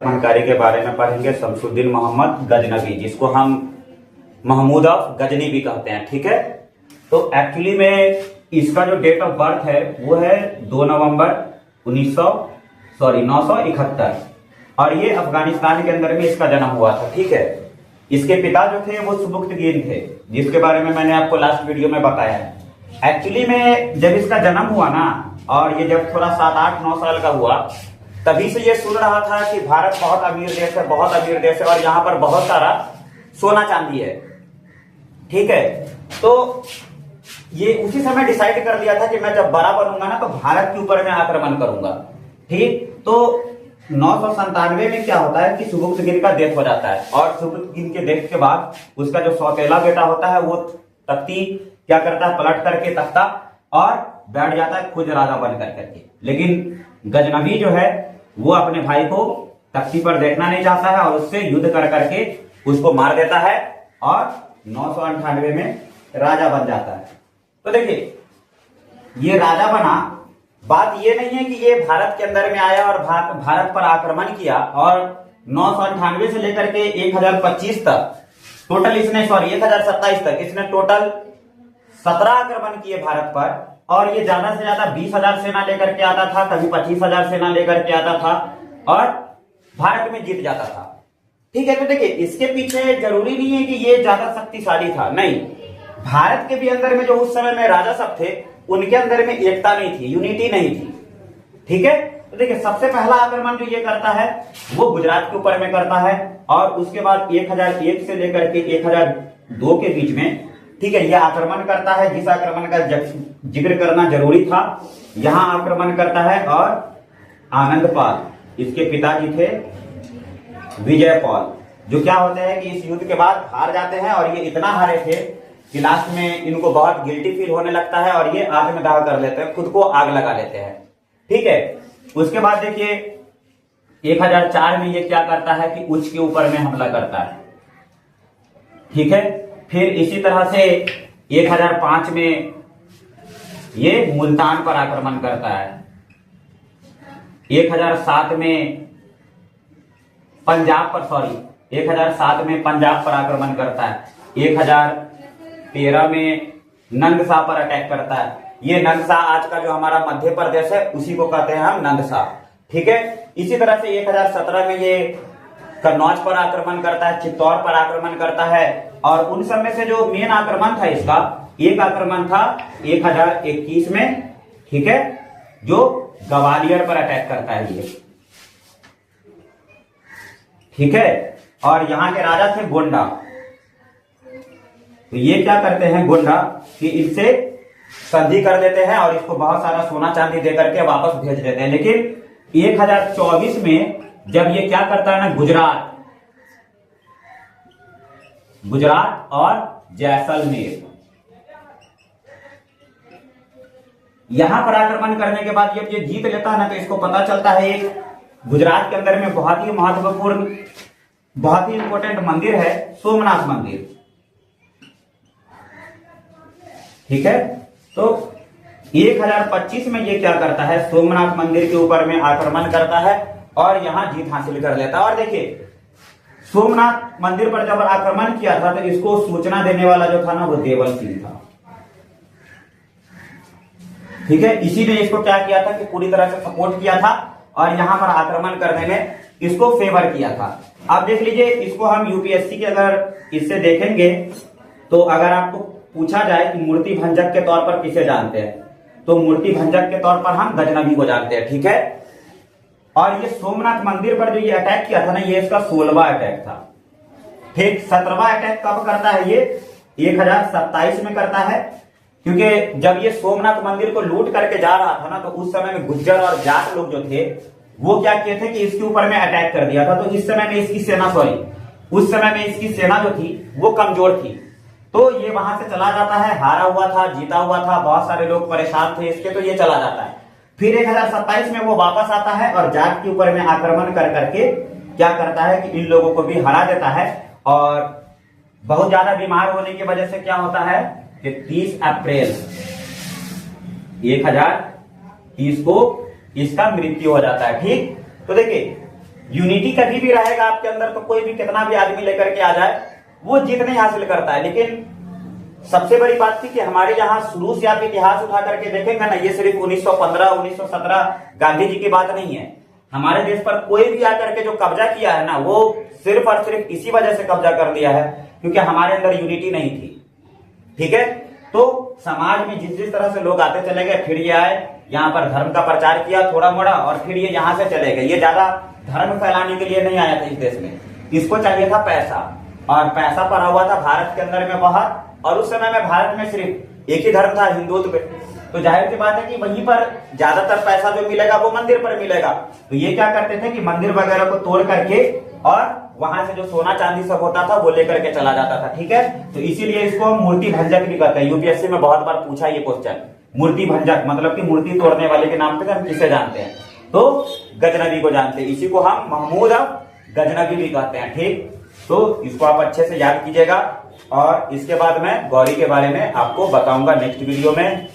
जानकारी के बारे में पढ़ेंगे। शमसुद्दीन मोहम्मद गजनवी, जिसको हम महमूद ऑफ गजनी भी कहते हैं, ठीक है। तो एक्चुअली में इसका जो डेट ऑफ बर्थ है वो है 2 नवंबर 971 और ये अफगानिस्तान के अंदर में इसका जन्म हुआ था, ठीक है। इसके पिता जो थे वो सुबुक्तगीन थे, जिसके बारे में मैंने आपको लास्ट वीडियो में बताया है। एक्चुअली में जब इसका जन्म हुआ ना, और ये जब थोड़ा 7-8-9 साल का हुआ, तभी से ये सुन रहा था कि भारत बहुत अमीर देश है, बहुत अमीर देश है, और यहाँ पर बहुत सारा सोना चांदी है, ठीक है। तो ये उसी समय डिसाइड कर लिया था कि मैं जब बड़ा बनूंगा ना तो भारत के ऊपर मैं आक्रमण करूंगा, ठीक। तो 997 में क्या होता है कि सुबुक्तगिन का डेथ हो जाता है, और सुबुक्तगिन के डेथ के बाद उसका जो सौतेला बेटा होता है वो तख्ती क्या करता है, पलट करके तख्ता और बैठ जाता है खुद राजा बन करके। लेकिन गजनवी जो है वो अपने भाई को तख्ती पर देखना नहीं चाहता है और उससे युद्ध कर करके उसको मार देता है और 998 में राजा बन जाता है। तो देखिए, ये राजा बना, बात ये नहीं है कि ये भारत के अंदर में आया और भारत पर आक्रमण किया, और 998 से लेकर के 1025 तक टोटल इसने 1027 तक इसने टोटल 17 आक्रमण किए भारत पर। और ये ज्यादा से ज्यादा 20,000 सेना लेकर के आता था, कभी 25,000 सेना लेकर के आता था और भारत में जीत जाता था, ठीक है। तो देखिए, इसके पीछे जरूरी नहीं है कि ये ज्यादा शक्तिशाली था, नहीं। भारत के भी अंदर में जो उस समय में राजा सब थे उनके अंदर में एकता नहीं थी, यूनिटी नहीं थी, ठीक है। तो देखिए, सबसे पहला आक्रमण जो ये करता है वो गुजरात के ऊपर में करता है, और उसके बाद 1001 से लेकर के 1002 के बीच में, ठीक है, यह आक्रमण करता है। जिस आक्रमण का जिक्र करना जरूरी था, यहां आक्रमण करता है। और आनंदपाल, इसके पिताजी थे विजयपाल, जो क्या होते हैं कि इस युद्ध के बाद हार जाते हैं, और ये इतना हारे थे कि लास्ट में इनको बहुत गिल्टी फील होने लगता है और ये आत्मदाह कर लेते हैं, खुद को आग लगा लेते हैं, ठीक है। उसके बाद देखिए 1004 में ये क्या करता है कि उच्च के ऊपर में हमला करता है, ठीक है। फिर इसी तरह से 1005 में ये मुल्तान पर आक्रमण करता है। 1007 में पंजाब पर आक्रमण करता है। 1013 में नंदसा पर अटैक करता है। ये नंदसा आज का जो हमारा मध्य प्रदेश है उसी को कहते हैं हम नंदसा, ठीक है। इसी तरह से 1017 में ये कन्नौज पर आक्रमण करता है, चित्तौड़ पर आक्रमण करता है। और उन सब में से जो मेन आक्रमण था इसका, एक आक्रमण था 1021 में, ठीक है, जो ग्वालियर पर अटैक करता है ये, ठीक है। और यहां के राजा थे गोंडा। तो ये क्या करते हैं गोंडा कि इनसे संधि कर देते हैं और इसको बहुत सारा सोना चांदी देकर के वापस भेज देते हैं। लेकिन 1024 में जब ये क्या करता है ना, गुजरात और जैसलमेर, यहां पर आक्रमण करने के बाद जब ये जीत लेता है ना, तो इसको पता चलता है एक गुजरात के अंदर में बहुत ही महत्वपूर्ण, बहुत ही इंपॉर्टेंट मंदिर है, सोमनाथ मंदिर, ठीक है। तो 1025 में ये क्या करता है, सोमनाथ मंदिर के ऊपर में आक्रमण करता है और यहां जीत हासिल कर लेता है। और देखिए, सोमनाथ मंदिर पर जब आक्रमण किया था तो इसको सूचना देने वाला जो था ना वो देवल सिंह था, ठीक है। इसी ने इसको क्या किया था कि पूरी तरह से सपोर्ट किया था और यहां पर आक्रमण करने में इसको फेवर किया था। आप देख लीजिए, इसको हम यूपीएससी के अगर इससे देखेंगे तो अगर आपको पूछा जाए कि मूर्ति भंजक के तौर पर किसे जानते हैं, तो मूर्ति भंजक के तौर पर हम गजनवी को जानते हैं, ठीक है। और ये सोमनाथ मंदिर पर जो ये अटैक किया था ना, ये इसका 16वां अटैक था, ठीक। 17वां अटैक कब करता है, ये 1027 में करता है। क्योंकि जब ये सोमनाथ मंदिर को लूट करके जा रहा था ना, तो उस समय में गुज्जर और जाट लोग जो थे वो क्या किए थे कि इसके ऊपर में अटैक कर दिया था। तो इस समय में इसकी सेना उस समय में इसकी सेना जो थी वो कमजोर थी, तो ये वहां से चला जाता है। हारा हुआ था, जीता हुआ था, बहुत सारे लोग परेशान थे इसके, तो ये चला जाता है। फिर 1027 में वो वापस आता है और जाट के ऊपर में आक्रमण कर करके क्या करता है कि इन लोगों को भी हरा देता है। और बहुत ज्यादा बीमार होने की वजह से क्या होता है कि 30 अप्रैल 1030 को इसका मृत्यु हो जाता है, ठीक। तो देखिए, यूनिटी कभी भी रहेगा आपके अंदर तो कोई भी कितना भी आदमी लेकर के आ जाए वो जीत नहीं हासिल करता है। लेकिन सबसे बड़ी बात थी कि हमारे यहाँ शुरू से आप इतिहास उठा करके देखेंगे ना, ये सिर्फ 1915 1917 गांधी जी की बात नहीं है। हमारे देश पर कोई भी आकर के जो कब्जा किया है ना, वो सिर्फ और सिर्फ इसी वजह से कब्जा कर दिया है क्योंकि हमारे अंदर यूनिटी नहीं थी। ठीक है, तो समाज में जिस जिस तरह से लोग आते चले गए, फिर ये आए यहाँ पर धर्म का प्रचार किया थोड़ा मोड़ा और फिर ये यहाँ से चले गए। ये ज्यादा धर्म फैलाने के लिए नहीं आया था इस देश में, इसको चाहिए था पैसा, और पैसा पड़ा हुआ था भारत के अंदर में बाहर। और उस समय में भारत में सिर्फ एक ही धर्म था, हिंदुत्व। तो जाहिर सी बात है कि वहीं पर ज्यादातर पैसा जो मिलेगा वो मंदिर पर मिलेगा। तो ये क्या करते थे कि मंदिर वगैरह को तोड़ करके और वहां से जो सोना चांदी सब होता था वो लेकर के चला जाता था। ठीक है, तो इसीलिए इसको मूर्ति भंजक भी कहते हैं। यूपीएससी में बहुत बार पूछा ये क्वेश्चन, मूर्ति भंजक मतलब कि मूर्ति तोड़ने वाले के नाम पे हम किसे जानते हैं, तो गजनबी को जानते हैं। इसी को हम महमूद गजनबी भी कहते हैं। ठीक, तो इसको आप अच्छे से याद कीजिएगा और इसके बाद मैं गौरी के बारे में आपको बताऊंगा नेक्स्ट वीडियो में।